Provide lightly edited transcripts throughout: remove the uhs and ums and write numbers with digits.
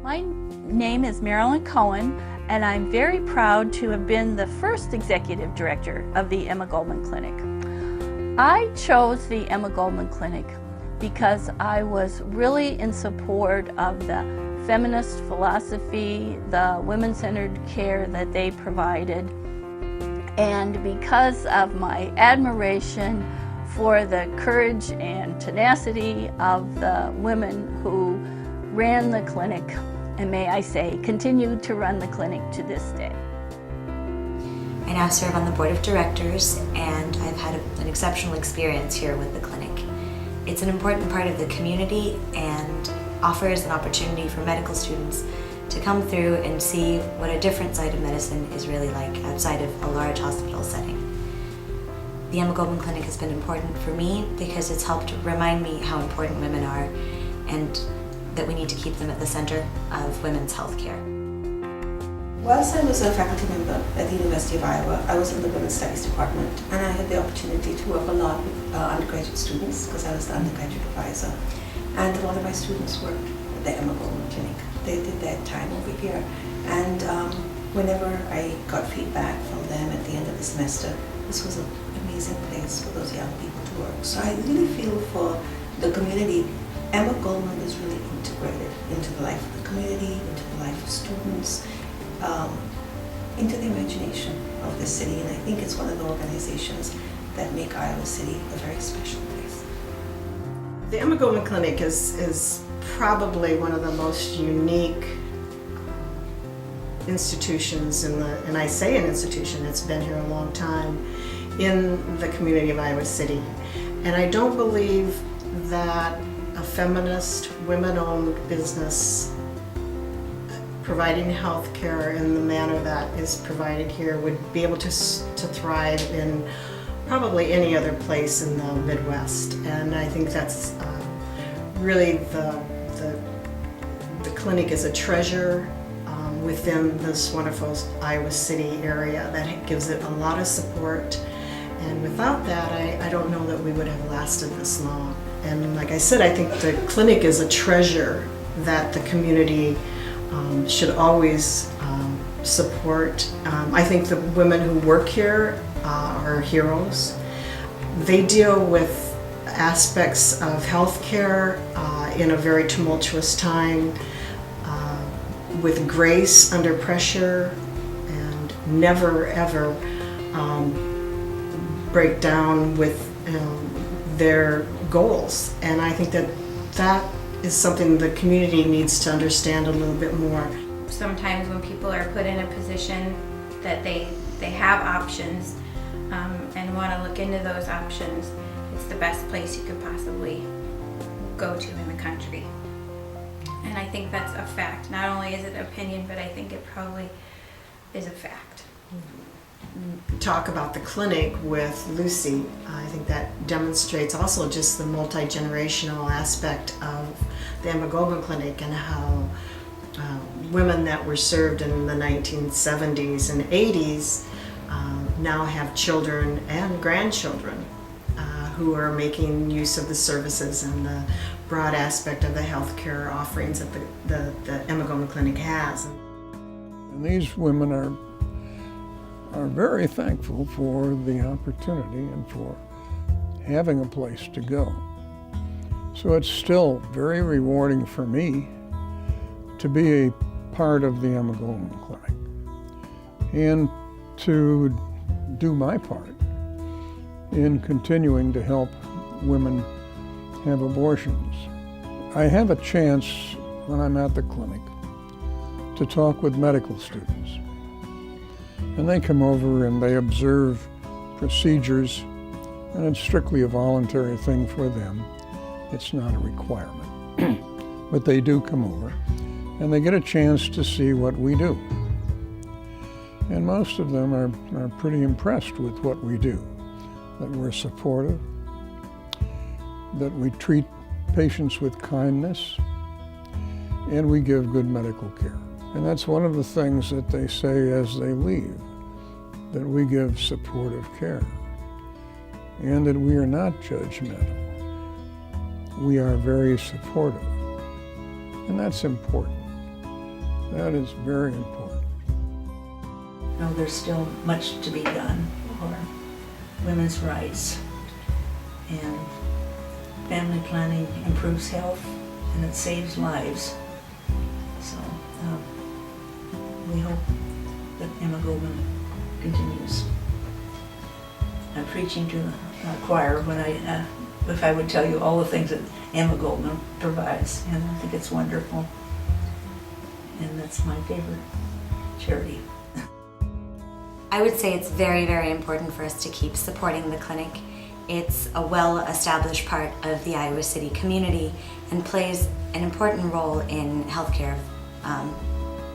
My name is Marilyn Cohen, and I'm very proud to have been the first executive director of the Emma Goldman Clinic. I chose the Emma Goldman Clinic because I was really in support of the feminist philosophy, the women-centered care that they provided, and because of my admiration for the courage and tenacity of the women who ran the clinic, and may I say, continue to run the clinic to this day. I now serve on the board of directors, and I've had an exceptional experience here with the clinic. It's an important part of the community and offers an opportunity for medical students to come through and see what a different side of medicine is really like outside of a large hospital setting. The Emma Goldman Clinic has been important for me because it's helped remind me how important women are and that we need to keep them at the center of women's health care. Whilst I was a faculty member at the University of Iowa, I was in the Women's Studies department, and I had the opportunity to work a lot with undergraduate students because I was the undergraduate advisor. And a lot of my students worked at the Emma Goldman Clinic. They did their time over here. And whenever I got feedback from them at the end of the semester, this was an amazing place for those young people to work. So I really feel for the community. Emma Goldman is really integrated into the life of the community, into the life of students, into the imagination of the city, and I think it's one of the organizations that make Iowa City a very special place. The Emma Goldman Clinic is probably one of the most unique institutions and I say an institution, it's been here a long time, in the community of Iowa City. And I don't believe that a feminist, women-owned business providing health care in the manner that is provided here would be able to thrive in probably any other place in the Midwest. And I think that's really the clinic is a treasure within this wonderful Iowa City area that gives it a lot of support. And without that, I don't know that we would have lasted this long. And like I said, I think the clinic is a treasure that the community should always support. I think the women who work here are heroes. They deal with aspects of healthcare in a very tumultuous time, with grace under pressure, and never ever break down with their goals. And I think that is something the community needs to understand a little bit more. Sometimes when people are put in a position that they have options and want to look into those options, it's the best place you could possibly go to in the country. And I think that's a fact. Not only is it an opinion, but I think it probably is a fact. Talk about the clinic with Lucy. I think that demonstrates also just the multi-generational aspect of the Emma Goldman Clinic and how women that were served in the 1970s and 80s now have children and grandchildren who are making use of the services and the broad aspect of the healthcare offerings that the Emma Goldman Clinic has. And these women are very thankful for the opportunity and for having a place to go. So it's still very rewarding for me to be a part of the Emma Goldman Clinic and to do my part in continuing to help women have abortions. I have a chance when I'm at the clinic to talk with medical students. And they come over and they observe procedures, and it's strictly a voluntary thing for them. It's not a requirement. But they do come over, and they get a chance to see what we do. And most of them are pretty impressed with what we do, that we're supportive, that we treat patients with kindness, and we give good medical care. And that's one of the things that they say as they leave, that we give supportive care and that we are not judgmental. We are very supportive, and that's important. That is very important. No, there's still much to be done for women's rights, and family planning improves health and it saves lives. So we hope that Emma Goldman continues. I'm preaching to the choir when if I would tell you all the things that Emma Goldman provides, and I think it's wonderful, and that's my favorite charity. I would say it's very, very important for us to keep supporting the clinic. It's a well-established part of the Iowa City community and plays an important role in healthcare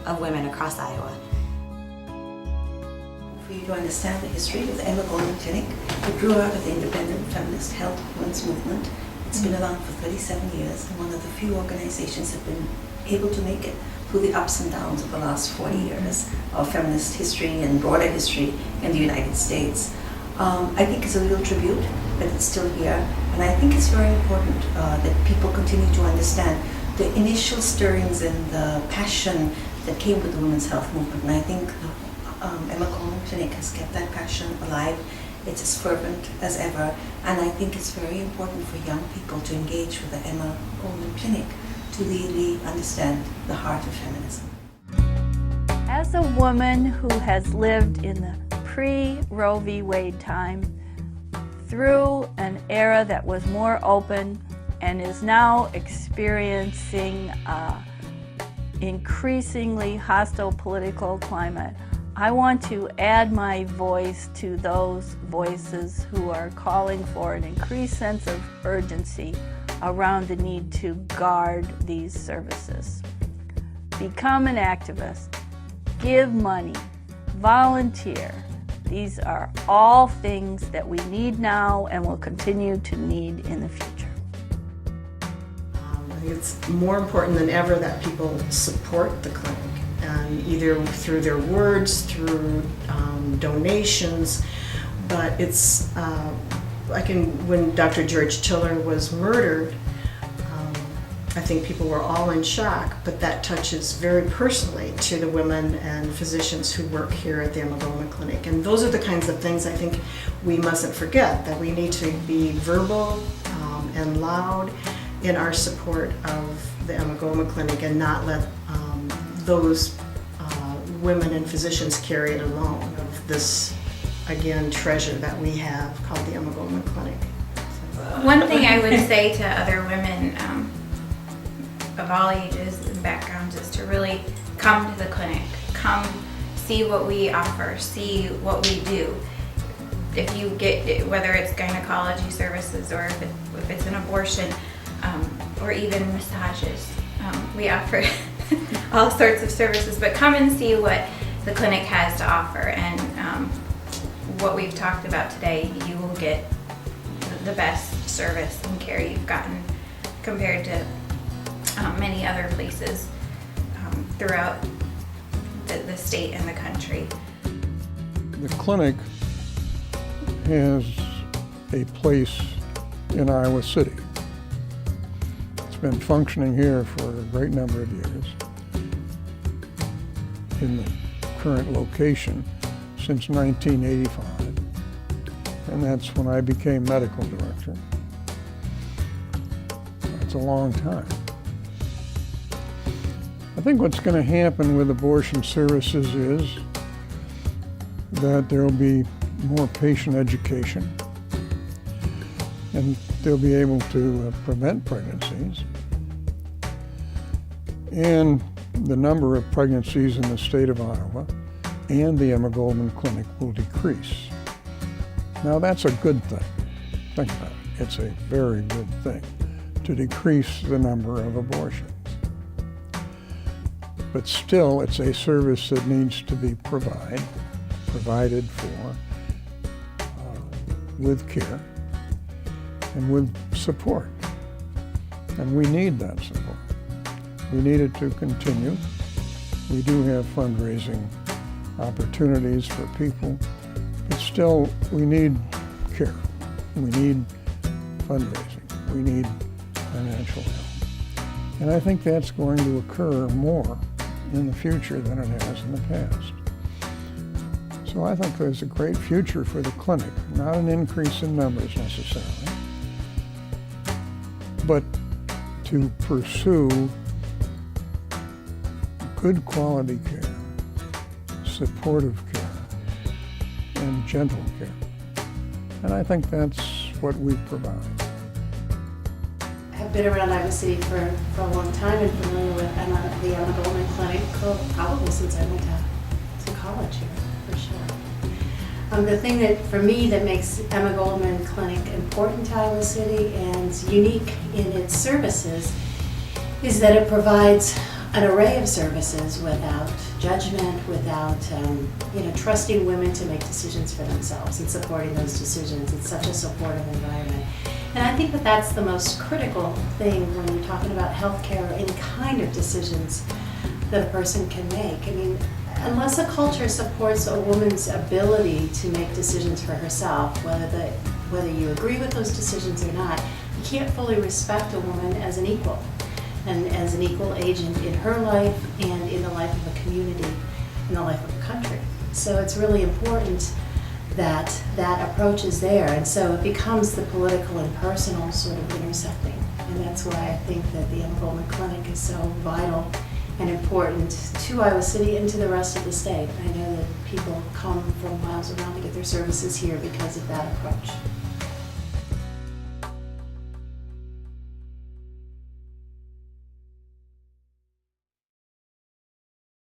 of women across Iowa. For you to understand the history of the Emma Goldman Clinic, it grew out of the independent feminist health women's movement. It's been around for 37 years and one of the few organizations that have been able to make it through the ups and downs of the last 40 years of feminist history and broader history in the United States. I think it's a real tribute that it's still here, and I think it's very important that people continue to understand the initial stirrings and the passion that came with the women's health movement, and I think the Emma Goldman Clinic has kept that passion alive. It's as fervent as ever, and I think it's very important for young people to engage with the Emma Goldman Clinic to really understand the heart of feminism. As a woman who has lived in the pre-Roe v. Wade time, through an era that was more open and is now experiencing increasingly hostile political climate, I want to add my voice to those voices who are calling for an increased sense of urgency around the need to guard these services. Become an activist, give money, volunteer. These are all things that we need now and will continue to need in the future. I think it's more important than ever that people support the clinic, and either through their words, through donations, but it's when Dr. George Tiller was murdered, I think people were all in shock, but that touches very personally to the women and physicians who work here at the Emma Goldman Clinic. And those are the kinds of things I think we mustn't forget, that we need to be verbal and loud in our support of the Emma Goldman Clinic and not let those women and physicians carry it alone, of this, again, treasure that we have called the Emma Goldman Clinic. One thing I would say to other women of all ages and backgrounds is to really come to the clinic, come see what we offer, see what we do. If you get, whether it's gynecology services or if it's an abortion or even massages, we offer all sorts of services, but come and see what the clinic has to offer, and what we've talked about today, you will get the best service and care you've gotten compared to many other places throughout the state and the country. The clinic has a place in Iowa City. It's been functioning here for a great number of years in the current location since 1985, and that's when I became medical director. That's a long time. I think what's going to happen with abortion services is that there will be more patient education, and they'll be able to prevent pregnancies. And the number of pregnancies in the state of Iowa and the Emma Goldman Clinic will decrease. Now that's a good thing. Think about it. It's a very good thing to decrease the number of abortions. But still, it's a service that needs to be provided for with care and with support. And we need that support. We need it to continue. We do have fundraising opportunities for people, but still we need care. We need fundraising. We need financial help. And I think that's going to occur more in the future than it has in the past. So I think there's a great future for the clinic, not an increase in numbers necessarily, but to pursue good quality care, supportive care, and gentle care. And I think that's what we provide. I've been around Iowa City for a long time and familiar with the Emma Goldman Clinic probably since I went to college here, for sure. The thing that, for me, that makes Emma Goldman Clinic important to Iowa City and unique in its services is that it provides an array of services without judgment, without trusting women to make decisions for themselves and supporting those decisions. It's such a supportive environment. And I think that that's the most critical thing when you're talking about healthcare or any kind of decisions that a person can make. I mean, unless a culture supports a woman's ability to make decisions for herself, whether you agree with those decisions or not, you can't fully respect a woman as an equal and as an equal agent in her life and in the life of a community, in the life of a country. So it's really important that that approach is there, and so it becomes the political and personal sort of intersecting. And that's why I think that the Emma Goldman Clinic is so vital and important to Iowa City and to the rest of the state. I know that people come from miles around to get their services here because of that approach.